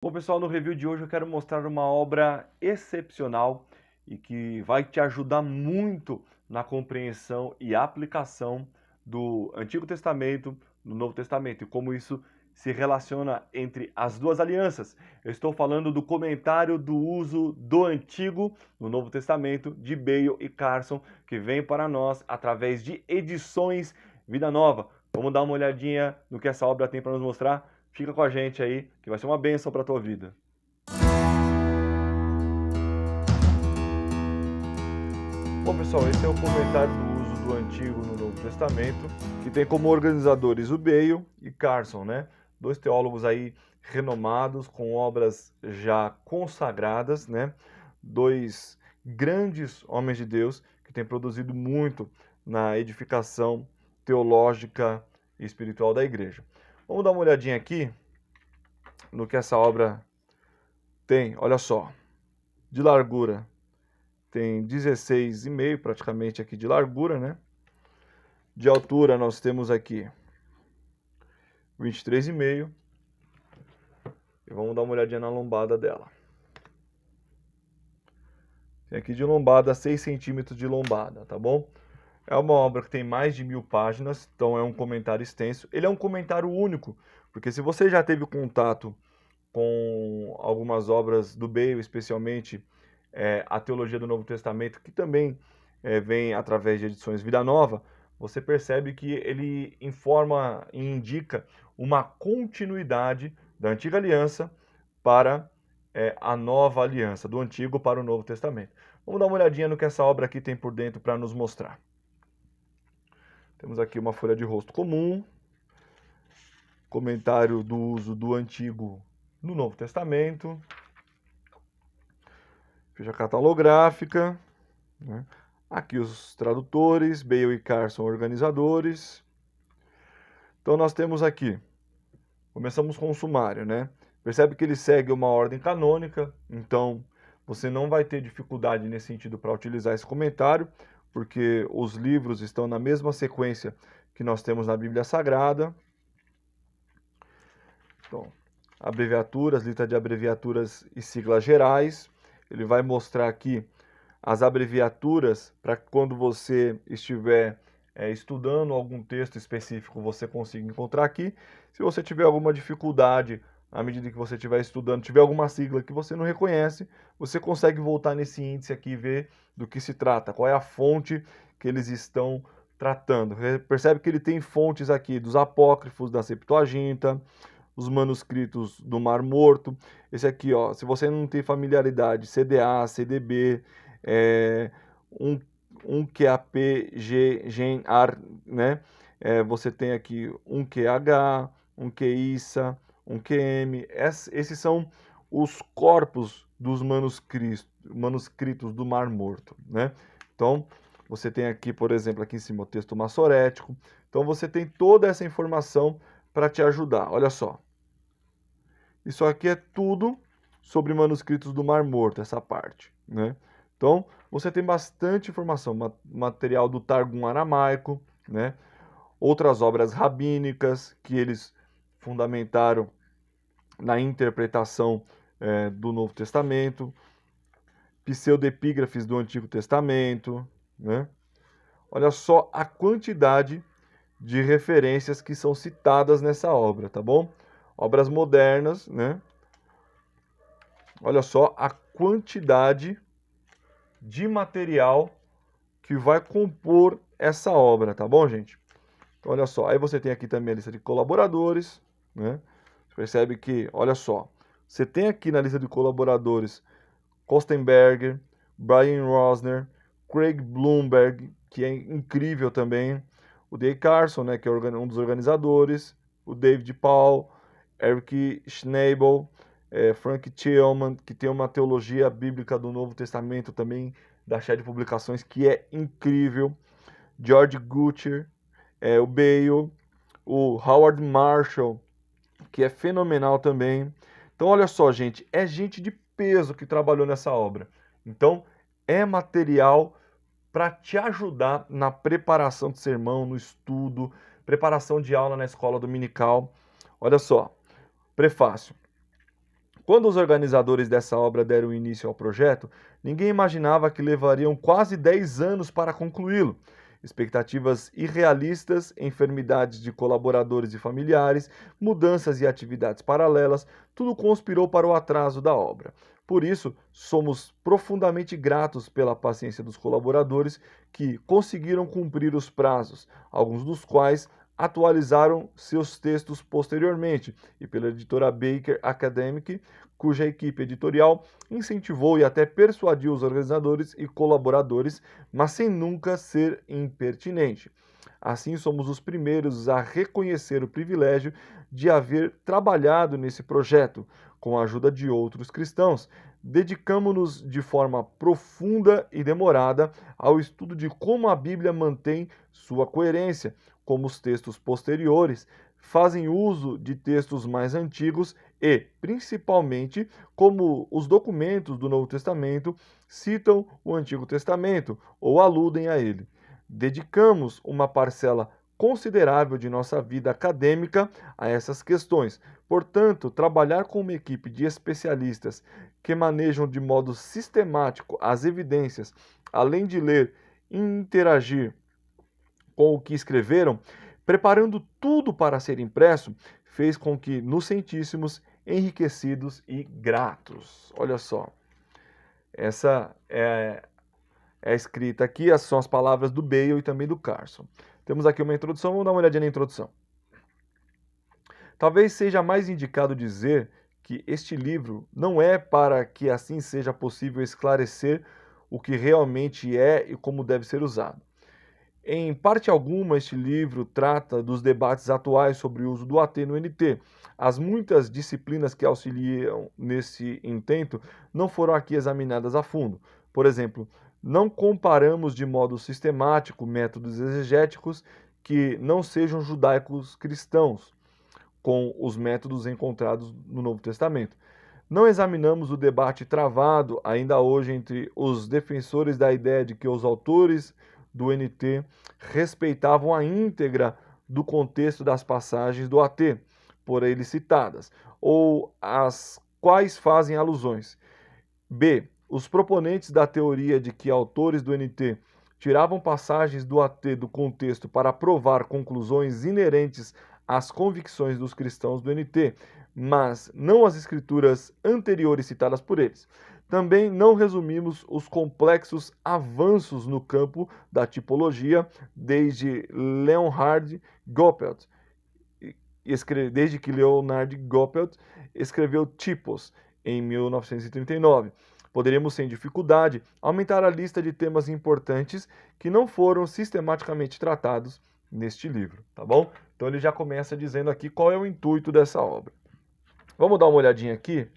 Bom, pessoal, no review de hoje eu quero mostrar uma obra excepcional e que vai te ajudar muito na compreensão e aplicação do Antigo Testamento no Novo Testamento e como isso se relaciona entre as duas alianças. Eu estou falando do comentário do uso do Antigo no Novo Testamento de Bale e Carson, que vem para nós através de Edições Vida Nova. Vamos dar uma olhadinha no que essa obra tem para nos mostrar? Fica com a gente aí, que vai ser uma bênção para a tua vida. Bom, pessoal, esse é o comentário do uso do Antigo no Novo Testamento, que tem como organizadores o Bale e Carson, né? Dois teólogos aí renomados, com obras já consagradas, né? Dois grandes homens de Deus que têm produzido muito na edificação teológica e espiritual da igreja. Vamos dar uma olhadinha aqui no que essa obra tem, olha só, de largura tem 16,5 praticamente aqui de largura, né? De altura nós temos aqui 23,5 e vamos dar uma olhadinha na lombada dela. Tem aqui de lombada 6 centímetros de lombada, tá bom? É uma obra que tem mais de 1000 páginas, então é um comentário extenso. Ele é um comentário único, porque se você já teve contato com algumas obras do Bale, especialmente a Teologia do Novo Testamento, que também vem através de edições Vida Nova, você percebe que ele informa e indica uma continuidade da Antiga Aliança para a Nova Aliança, do Antigo para o Novo Testamento. Vamos dar uma olhadinha no que essa obra aqui tem por dentro para nos mostrar. Temos aqui uma folha de rosto comum, comentário do uso do Antigo no Novo Testamento, ficha catalográfica, né? Aqui os tradutores, Bale e Carson organizadores. Então nós temos aqui, começamos com o sumário, né? Percebe que ele segue uma ordem canônica, então você não vai ter dificuldade nesse sentido para utilizar esse comentário, porque os livros estão na mesma sequência que nós temos na Bíblia Sagrada. Então, abreviaturas, lista de abreviaturas e siglas gerais. Ele vai mostrar aqui as abreviaturas para que quando você estiver estudando algum texto específico, você consiga encontrar aqui. Se você tiver alguma dificuldade, à medida que você estiver estudando, tiver alguma sigla que você não reconhece, você consegue voltar nesse índice aqui e ver do que se trata, qual é a fonte que eles estão tratando. Percebe que ele tem fontes aqui dos apócrifos da Septuaginta, os manuscritos do Mar Morto. Esse aqui, ó, se você não tem familiaridade, CDA, CDB, um QAP, Gen, AR, né? Você tem aqui um QH, um QISA, um QM. Esses são os corpos dos manuscritos do Mar Morto, né? Então, você tem aqui, por exemplo, aqui em cima o texto massorético. Então, você tem toda essa informação para te ajudar. Olha só. Isso aqui é tudo sobre manuscritos do Mar Morto, essa parte, né? Então, você tem bastante informação, material do Targum aramaico, né? Outras obras rabínicas que eles fundamentaram na interpretação do Novo Testamento, pseudepígrafes do Antigo Testamento, né? Olha só a quantidade de referências que são citadas nessa obra, tá bom? Obras modernas, né? Olha só a quantidade de material que vai compor essa obra, tá bom, gente? Então, olha só, aí você tem aqui também a lista de colaboradores, né? Você percebe que, olha só, você tem aqui na lista de colaboradores Kostenberger, Brian Rosner, Craig Bloomberg, que é incrível também, o Dave Carson, né, que é um dos organizadores, o David Paul, Eric Schnabel, Frank Tillman, que tem uma teologia bíblica do Novo Testamento também, da Shed Publicações, que é incrível, George Gutcher, o Bale, o Howard Marshall, que é fenomenal também. Então, olha só, gente, é gente de peso que trabalhou nessa obra. Então, é material para te ajudar na preparação de sermão, no estudo, preparação de aula na escola dominical. Olha só, prefácio. Quando os organizadores dessa obra deram início ao projeto, ninguém imaginava que levariam quase 10 anos para concluí-lo. Expectativas irrealistas, enfermidades de colaboradores e familiares, mudanças e atividades paralelas, tudo conspirou para o atraso da obra. Por isso, somos profundamente gratos pela paciência dos colaboradores que conseguiram cumprir os prazos, alguns dos quais atualizaram seus textos posteriormente, e pela editora Baker Academic, cuja equipe editorial incentivou e até persuadiu os organizadores e colaboradores, mas sem nunca ser impertinente. Assim, somos os primeiros a reconhecer o privilégio de haver trabalhado nesse projeto, com a ajuda de outros cristãos. Dedicamo-nos de forma profunda e demorada ao estudo de como a Bíblia mantém sua coerência, como os textos posteriores fazem uso de textos mais antigos e, principalmente, como os documentos do Novo Testamento citam o Antigo Testamento ou aludem a ele. Dedicamos uma parcela considerável de nossa vida acadêmica a essas questões. Portanto, trabalhar com uma equipe de especialistas que manejam de modo sistemático as evidências, além de ler e interagir com o que escreveram, preparando tudo para ser impresso, fez com que nos sentíssemos enriquecidos e gratos. Olha só, essa é a escrita aqui, essas são as palavras do Bale e também do Carson. Temos aqui uma introdução, vamos dar uma olhadinha na introdução. Talvez seja mais indicado dizer que este livro não é para que assim seja possível esclarecer o que realmente é e como deve ser usado. Em parte alguma, este livro trata dos debates atuais sobre o uso do AT no NT. As muitas disciplinas que auxiliam nesse intento não foram aqui examinadas a fundo. Por exemplo, não comparamos de modo sistemático métodos exegéticos que não sejam judaicos cristãos com os métodos encontrados no Novo Testamento. Não examinamos o debate travado ainda hoje entre os defensores da ideia de que os autores do NT respeitavam a íntegra do contexto das passagens do AT, por eles citadas, ou às quais fazem alusões. B. Os proponentes da teoria de que autores do NT tiravam passagens do AT do contexto para provar conclusões inerentes às convicções dos cristãos do NT, mas não as escrituras anteriores citadas por eles. Também não resumimos os complexos avanços no campo da tipologia desde Leonhard Goppelt, desde que Leonhard Goppelt escreveu Tipos em 1939. Poderíamos, sem dificuldade, aumentar a lista de temas importantes que não foram sistematicamente tratados neste livro, tá bom? Então ele já começa dizendo aqui qual é o intuito dessa obra. Vamos dar uma olhadinha aqui.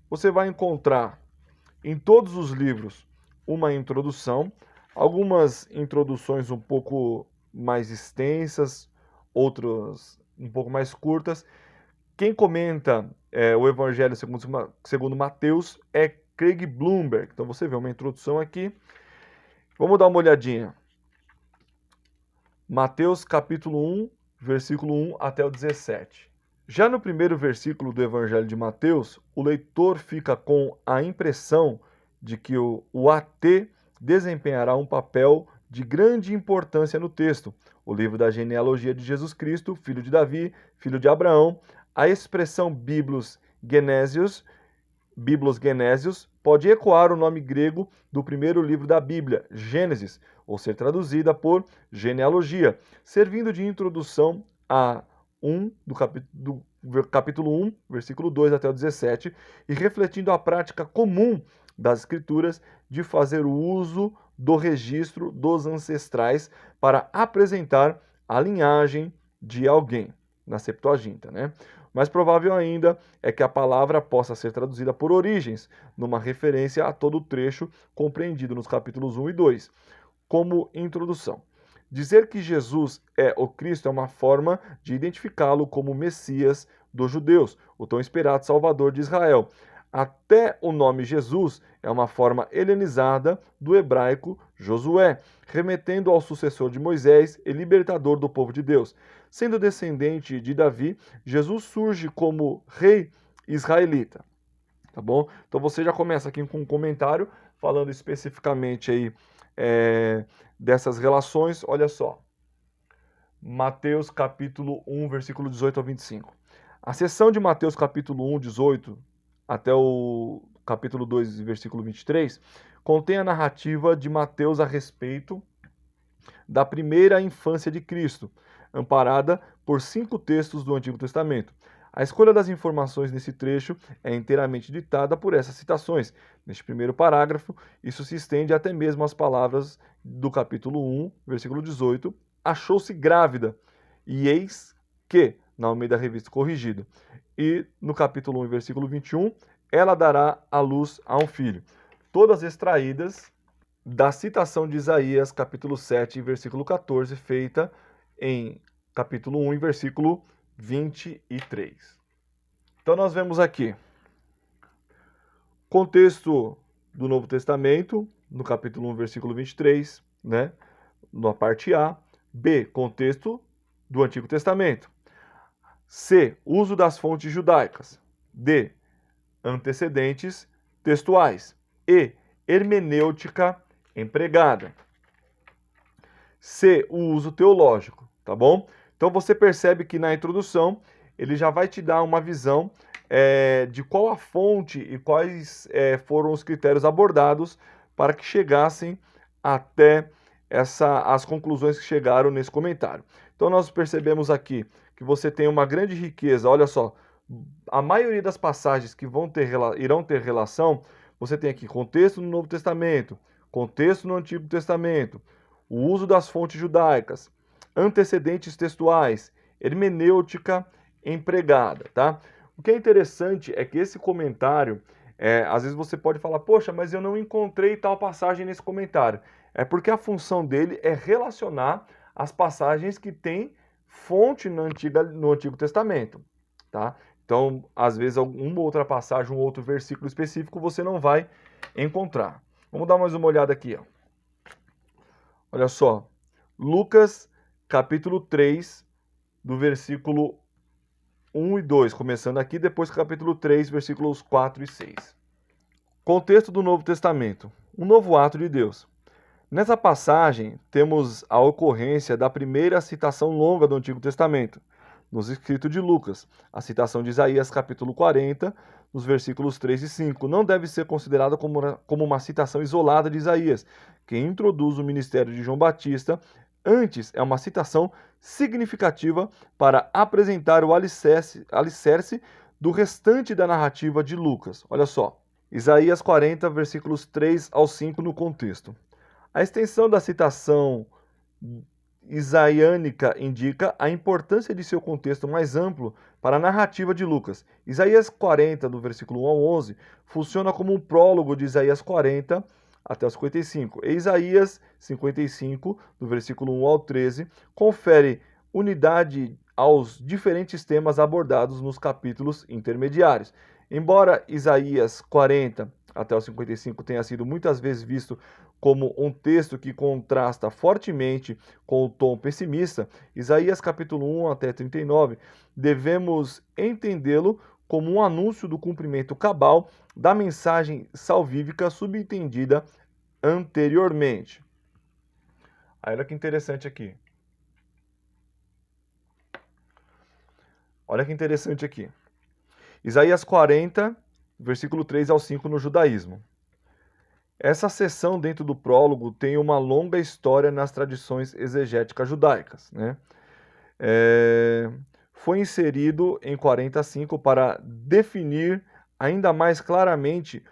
Você vai encontrar em todos os livros uma introdução, algumas introduções um pouco mais extensas, outras um pouco mais curtas. Quem comenta o Evangelho segundo Mateus é Craig Blomberg. Então você vê uma introdução aqui. Vamos dar uma olhadinha. Mateus capítulo 1, versículo 1 até o 17. Já no primeiro versículo do Evangelho de Mateus, o leitor fica com a impressão de que o AT desempenhará um papel de grande importância no texto. O livro da genealogia de Jesus Cristo, filho de Davi, filho de Abraão, a expressão Biblos Genésios, pode ecoar o nome grego do primeiro livro da Bíblia, Gênesis, ou ser traduzida por genealogia, servindo de introdução a do capítulo 1, versículo 2 até o 17, e refletindo a prática comum das Escrituras de fazer o uso do registro dos ancestrais para apresentar a linhagem de alguém, na Septuaginta, né? Mais provável ainda é que a palavra possa ser traduzida por origens, numa referência a todo o trecho compreendido nos capítulos 1 e 2, como introdução. Dizer que Jesus é o Cristo é uma forma de identificá-lo como o Messias dos judeus, o tão esperado Salvador de Israel. Até o nome Jesus é uma forma helenizada do hebraico Josué, remetendo ao sucessor de Moisés e libertador do povo de Deus. Sendo descendente de Davi, Jesus surge como rei israelita. Tá bom? Então você já começa aqui com um comentário falando especificamente aí dessas relações. Olha só. Mateus capítulo 1, versículo 18 ao 25. A seção de Mateus capítulo 1, 18 até o capítulo 2, versículo 23, contém a narrativa de Mateus a respeito da primeira infância de Cristo, amparada por 5 textos do Antigo Testamento. A escolha das informações nesse trecho é inteiramente ditada por essas citações. Neste primeiro parágrafo, isso se estende até mesmo às palavras do capítulo 1, versículo 18, achou-se grávida, e eis que, na Almeida Revista Corrigido, e no capítulo 1, versículo 21, ela dará à luz a um filho. Todas extraídas da citação de Isaías, capítulo 7, versículo 14, feita em capítulo 1, versículo 23. Então nós vemos aqui contexto do Novo Testamento, no capítulo 1, versículo 23, né, na parte A. B, contexto do Antigo Testamento. C, uso das fontes judaicas. D, antecedentes textuais. E, hermenêutica empregada. C, o uso teológico, tá bom? Então você percebe que na introdução ele já vai te dar uma visão de qual a fonte e quais foram os critérios abordados para que chegassem até as conclusões que chegaram nesse comentário. Então nós percebemos aqui que você tem uma grande riqueza, olha só, a maioria das passagens que irão ter relação, você tem aqui contexto no Novo Testamento, contexto no Antigo Testamento, o uso das fontes judaicas, antecedentes textuais, hermenêutica empregada, tá? O que é interessante é que esse comentário, às vezes você pode falar, poxa, mas eu não encontrei tal passagem nesse comentário. É porque a função dele é relacionar as passagens que têm fonte no Antigo Testamento, tá? Então, às vezes, uma outra passagem, um outro versículo específico você não vai encontrar. Vamos dar mais uma olhada aqui, ó. Olha só, Lucas capítulo 3, do versículo 1 e 2, começando aqui, depois capítulo 3, versículos 4 e 6. Contexto do Novo Testamento, um novo ato de Deus. Nessa passagem, temos a ocorrência da primeira citação longa do Antigo Testamento, nos escritos de Lucas. A citação de Isaías capítulo 40, nos versículos 3 e 5, não deve ser considerada como uma citação isolada de Isaías, que introduz o ministério de João Batista. Antes, é uma citação significativa para apresentar o alicerce do restante da narrativa de Lucas. Olha só, Isaías 40, versículos 3 ao 5 no contexto. A extensão da citação isaiânica indica a importância de seu contexto mais amplo para a narrativa de Lucas. Isaías 40, do versículo 1 ao 11, funciona como um prólogo de Isaías 40 até o 55. E Isaías 55, do versículo 1 ao 13, confere unidade aos diferentes temas abordados nos capítulos intermediários. Embora Isaías 40 até o 55 tenha sido muitas vezes visto como um texto que contrasta fortemente com o tom pessimista, Isaías capítulo 1 até 39, devemos entendê-lo como um anúncio do cumprimento cabal da mensagem salvífica subentendida anteriormente. Aí, olha que interessante aqui. Olha que interessante aqui. Isaías 40, versículo 3 ao 5 no judaísmo. Essa seção dentro do prólogo tem uma longa história nas tradições exegéticas judaicas, né? Foi inserido em 45 para definir ainda mais claramente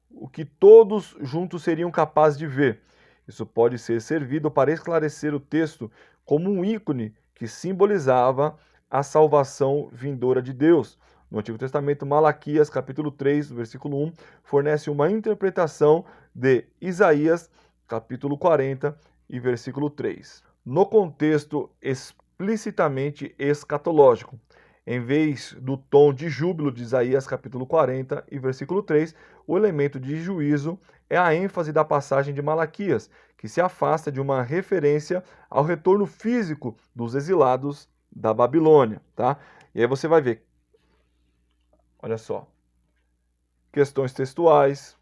o que todos juntos seriam capazes de ver. Isso pode ser servido para esclarecer o texto como um ícone que simbolizava a salvação vindoura de Deus. No Antigo Testamento, Malaquias, capítulo 3, versículo 1, fornece uma interpretação de Isaías, capítulo 40 e versículo 3. No contexto explicitamente escatológico, Em vez do tom de júbilo de Isaías capítulo 40 e versículo 3, o elemento de juízo é a ênfase da passagem de Malaquias, que se afasta de uma referência ao retorno físico dos exilados da Babilônia, tá? E aí você vai ver, olha só, questões textuais,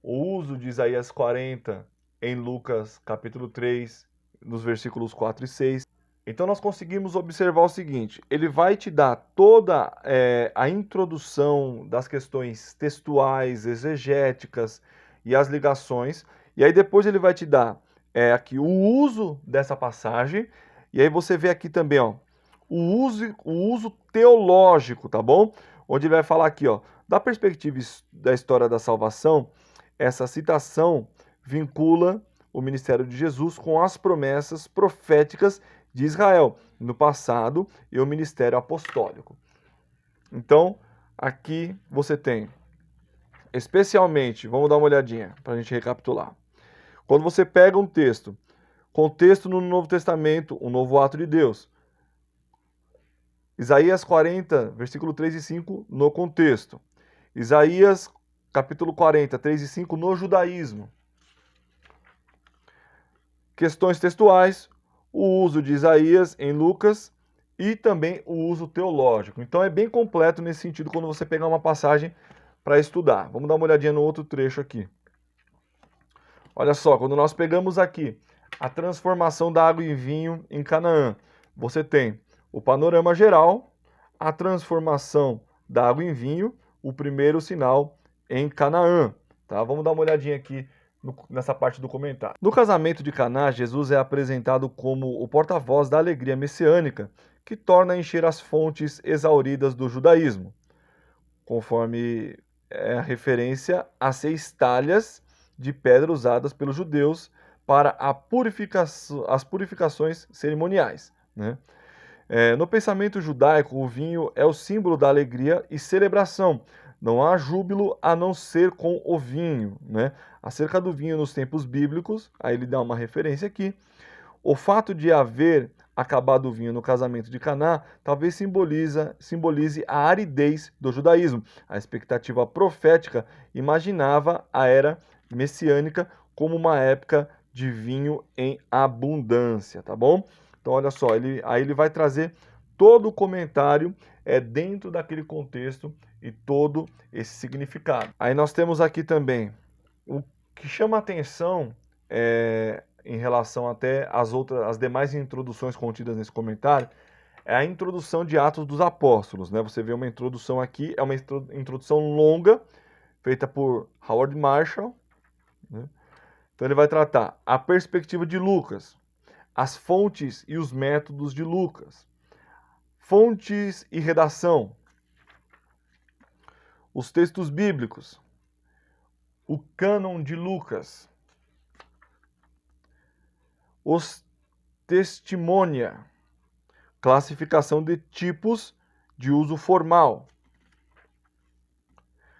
o uso de Isaías 40 em Lucas capítulo 3, nos versículos 4 e 6. Então nós conseguimos observar o seguinte, ele vai te dar toda a introdução das questões textuais, exegéticas e as ligações, e aí depois ele vai te dar aqui o uso dessa passagem, e aí você vê aqui também, ó, o uso teológico, tá bom? Onde ele vai falar aqui, ó, da perspectiva da história da salvação, essa citação vincula o ministério de Jesus com as promessas proféticas de Israel no passado e o ministério apostólico. Então, aqui você tem, especialmente, vamos dar uma olhadinha para a gente recapitular. Quando você pega um texto, contexto no Novo Testamento, o novo ato de Deus. Isaías 40, versículo 3 e 5, no contexto. Isaías, capítulo 40, 3 e 5, no judaísmo. Questões textuais, o uso de Isaías em Lucas e também o uso teológico. Então é bem completo nesse sentido quando você pegar uma passagem para estudar. Vamos dar uma olhadinha no outro trecho aqui. Olha só, quando nós pegamos aqui a transformação da água em vinho em Canaã, você tem o panorama geral, a transformação da água em vinho, o primeiro sinal em Canaã. Tá? Vamos dar uma olhadinha aqui nessa parte do comentário. No casamento de Caná, Jesus é apresentado como o porta-voz da alegria messiânica, que torna a encher as fontes exauridas do judaísmo, conforme a referência às 6 talhas de pedra usadas pelos judeus para as purificações cerimoniais, né? No pensamento judaico, o vinho é o símbolo da alegria e celebração. Não há júbilo a não ser com o vinho, né? Acerca do vinho nos tempos bíblicos, aí ele dá uma referência aqui. O fato de haver acabado o vinho no casamento de Caná talvez simbolize a aridez do judaísmo. A expectativa profética imaginava a era messiânica como uma época de vinho em abundância, tá bom? Então olha só, aí ele vai trazer todo o comentário dentro daquele contexto e todo esse significado. Aí nós temos aqui também o que chama atenção em relação até às demais introduções contidas nesse comentário, é a introdução de Atos dos Apóstolos, né? Você vê uma introdução aqui, é uma introdução longa, feita por Howard Marshall, né? Então ele vai tratar a perspectiva de Lucas, as fontes e os métodos de Lucas, fontes e redação, os textos bíblicos, o cânon de Lucas, os testimonia, classificação de tipos de uso formal,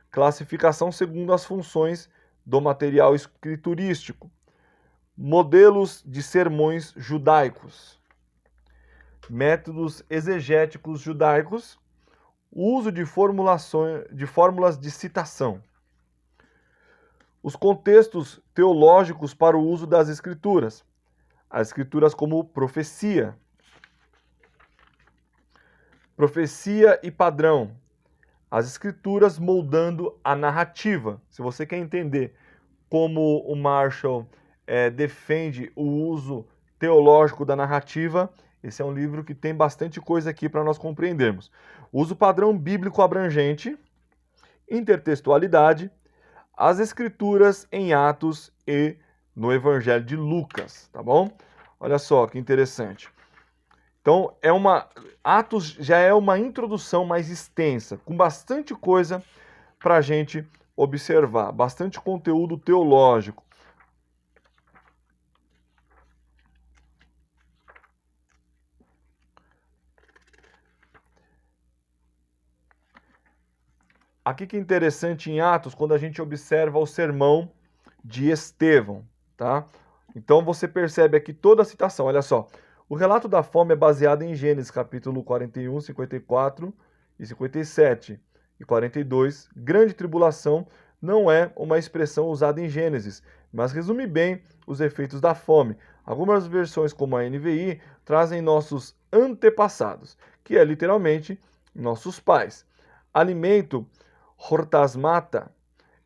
classificação segundo as funções do material escriturístico, modelos de sermões judaicos, métodos exegéticos judaicos, uso de fórmulas de citação, os contextos teológicos para o uso das escrituras, as escrituras como profecia e padrão, as escrituras moldando a narrativa. Se você quer entender como o Marshall defende o uso teológico da narrativa, esse é um livro que tem bastante coisa aqui para nós compreendermos. Uso padrão bíblico abrangente, intertextualidade, as escrituras em Atos e no Evangelho de Lucas, tá bom? Olha só que interessante. Então, Atos já é uma introdução mais extensa, com bastante coisa para a gente observar, bastante conteúdo teológico. Aqui que é interessante em Atos, quando a gente observa o sermão de Estevão, tá? Então você percebe aqui toda a citação, olha só. O relato da fome é baseado em Gênesis capítulo 41, 54 e 57 e 42. Grande tribulação não é uma expressão usada em Gênesis, mas resume bem os efeitos da fome. Algumas versões, como a NVI, trazem nossos antepassados, que é literalmente nossos pais. Alimento, hortasmata,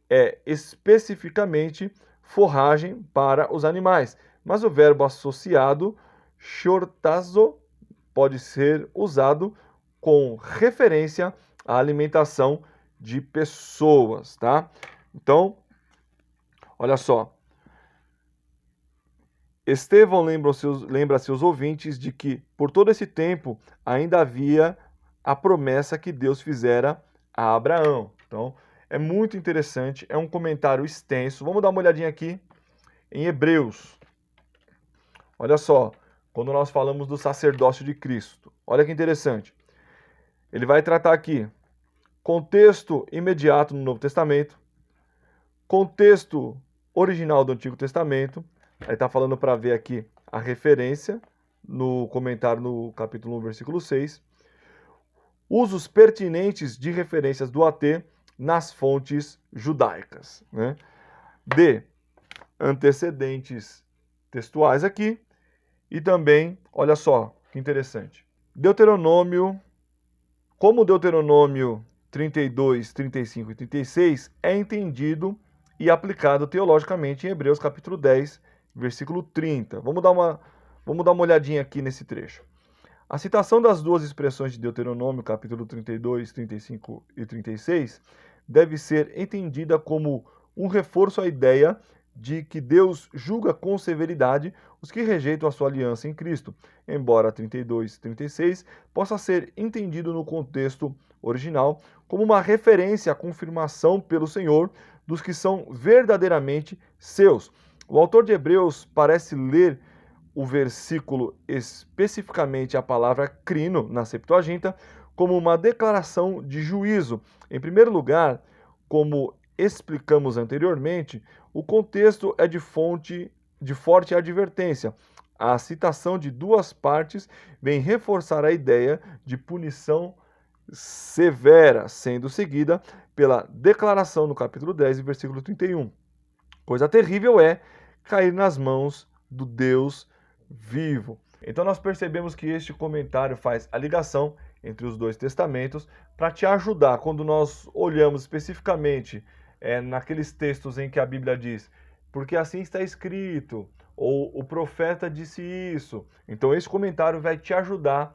é especificamente forragem para os animais, mas o verbo associado, shortazo, pode ser usado com referência à alimentação de pessoas, tá? Então, olha só. Estevão lembra seus ouvintes de que, por todo esse tempo, ainda havia a promessa que Deus fizera a Abraão. Então, é muito interessante, é um comentário extenso. Vamos dar uma olhadinha aqui em Hebreus. Olha só, quando nós falamos do sacerdócio de Cristo. Olha que interessante. Ele vai tratar aqui contexto imediato no Novo Testamento, contexto original do Antigo Testamento. Aí está falando para ver aqui a referência no comentário no capítulo 1, versículo 6. Usos pertinentes de referências do AT nas fontes judaicas. Né? D. Antecedentes textuais aqui. E também, olha só, que interessante. Deuteronômio, como Deuteronômio 32, 35 e 36 é entendido e aplicado teologicamente em Hebreus capítulo 10, versículo 30. Vamos dar uma olhadinha aqui nesse trecho. A citação das duas expressões de Deuteronômio, capítulo 32, 35 e 36, deve ser entendida como um reforço à ideia de que Deus julga com severidade os que rejeitam a sua aliança em Cristo, embora 32 e 36 possa ser entendido no contexto original como uma referência à confirmação pelo Senhor dos que são verdadeiramente seus. O autor de Hebreus parece ler o versículo, especificamente a palavra crino, na Septuaginta, como uma declaração de juízo. Em primeiro lugar, como explicamos anteriormente, o contexto é de forte advertência. A citação de duas partes vem reforçar a ideia de punição severa, sendo seguida pela declaração no capítulo 10, versículo 31. Coisa terrível é cair nas mãos do Deus vivo. Então nós percebemos que este comentário faz a ligação entre os dois testamentos para te ajudar quando nós olhamos especificamente naqueles textos em que a Bíblia diz, porque assim está escrito, ou o profeta disse isso. Então esse comentário vai te ajudar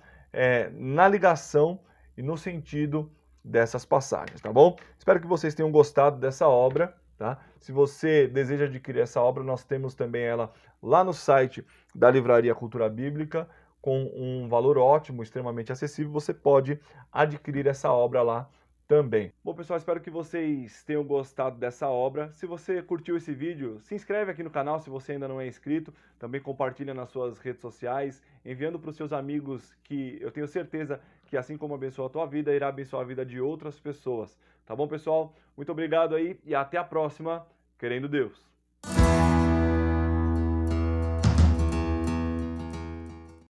na ligação e no sentido dessas passagens, tá bom? Espero que vocês tenham gostado dessa obra. Tá? Se você deseja adquirir essa obra, nós temos também ela lá no site da Livraria Cultura Bíblica, com um valor ótimo, extremamente acessível. Você pode adquirir essa obra lá também. Bom, pessoal, espero que vocês tenham gostado dessa obra. Se você curtiu esse vídeo, se inscreve aqui no canal se você ainda não é inscrito. Também compartilha nas suas redes sociais, enviando para os seus amigos, que eu tenho certeza que assim como abençoa a tua vida, irá abençoar a vida de outras pessoas. Tá bom, pessoal? Muito obrigado aí e até a próxima, querendo Deus.